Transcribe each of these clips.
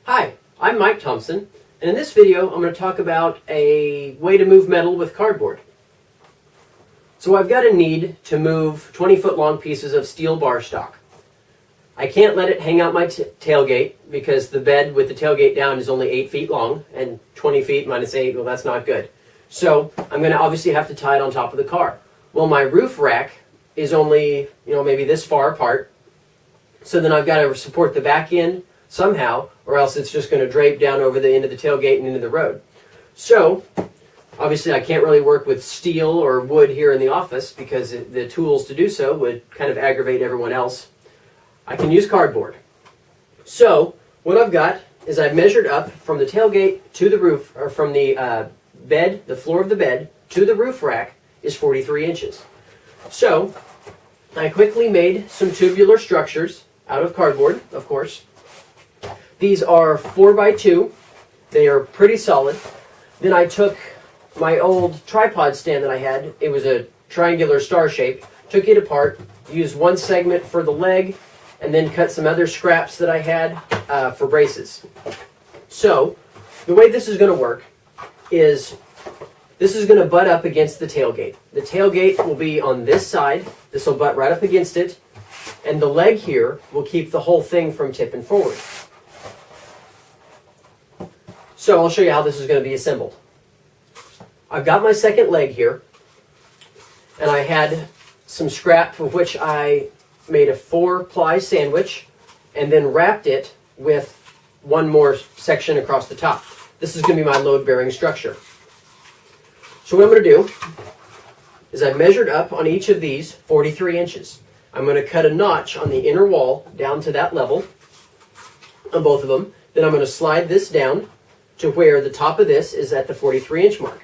Hi, I'm Mike Thompson, and in this video I'm going to talk about a way to move metal with cardboard. So I've got a need to move 20-foot long pieces of steel bar stock. I can't let it hang out my tailgate because the bed with the tailgate down is only 8 feet long, and 20 feet minus 8, well, that's not good. So I'm going to obviously have to tie it on top of the car. Well, my roof rack is only, maybe this far apart, so then I've got to support the back end somehow, or else it's just going to drape down over the end of the tailgate and into the road. So obviously I can't really work with steel or wood here in the office because the tools to do so would kind of aggravate everyone else. I can use cardboard. So what I've got is I've measured up from the tailgate to the roof, or from the bed, the floor of the bed, to the roof rack is 43 inches. So I quickly made some tubular structures out of cardboard, of course. These are 4x2. They are pretty solid. Then I took my old tripod stand that I had. It was a triangular star shape. Took it apart, used one segment for the leg, and then cut some other scraps that I had for braces. So the way this is going to work is this is going to butt up against the tailgate. The tailgate will be on this side. This will butt right up against it. And the leg here will keep the whole thing from tipping forward. So I'll show you how this is going to be assembled. I've got my second leg here, and I had some scrap for which I made a 4-ply sandwich and then wrapped it with one more section across the top. This is going to be my load-bearing structure. So what I'm going to do is I've measured up on each of these 43 inches. I'm going to cut a notch on the inner wall down to that level on both of them. Then I'm going to slide this down to where the top of this is at the 43-inch mark.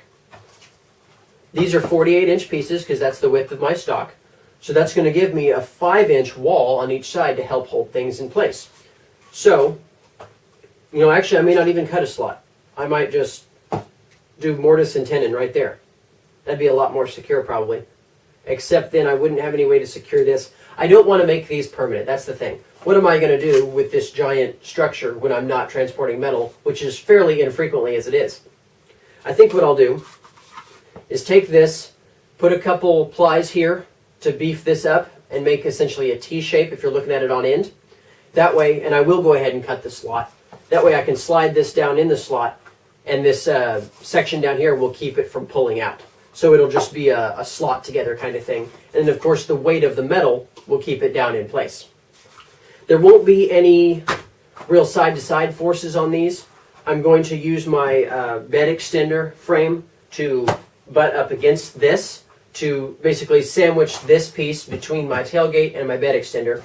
These are 48-inch pieces because that's the width of my stock. So that's going to give me a 5-inch wall on each side to help hold things in place. So, actually I may not even cut a slot. I might just do mortise and tenon right there. That'd be a lot more secure probably. Except then I wouldn't have any way to secure this. I don't want to make these permanent. That's the thing. What am I going to do with this giant structure when I'm not transporting metal, which is fairly infrequently as it is? I think what I'll do is take this, put a couple plies here to beef this up and make essentially a T shape if you're looking at it on end. That way, and I will go ahead and cut the slot. That way I can slide this down in the slot, and this section down here will keep it from pulling out. So it'll just be a slot together kind of thing. And of course the weight of the metal will keep it down in place. There won't be any real side-to-side forces on these. I'm going to use my bed extender frame to butt up against this to basically sandwich this piece between my tailgate and my bed extender.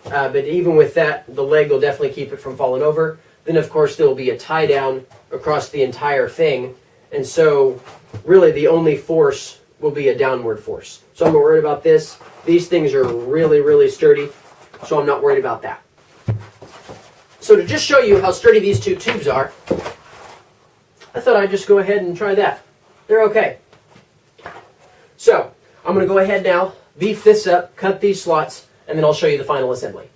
But even with that, the leg will definitely keep it from falling over. Then of course there will be a tie down across the entire thing. And so really the only force will be a downward force. So I'm not worried about this. These things are really, really sturdy, so I'm not worried about that. So to just show you how sturdy these two tubes are, I thought I'd just go ahead and try that. They're okay. So I'm going to go ahead now, beef this up, cut these slots, and then I'll show you the final assembly.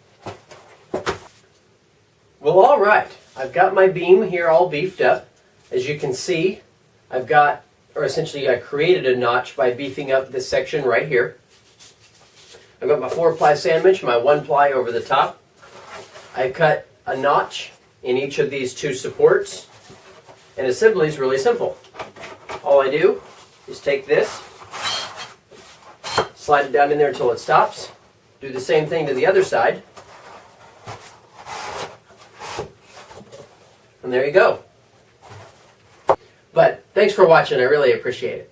Well, all right. I've got my beam here all beefed up. As you can see, I've got, or essentially I created a notch by beefing up this section right here. I've got my 4-ply sandwich, my 1-ply over the top. I cut a notch in each of these two supports. And assembly is really simple. All I do is take this, slide it down in there until it stops. Do the same thing to the other side. And there you go. But thanks for watching. I really appreciate it.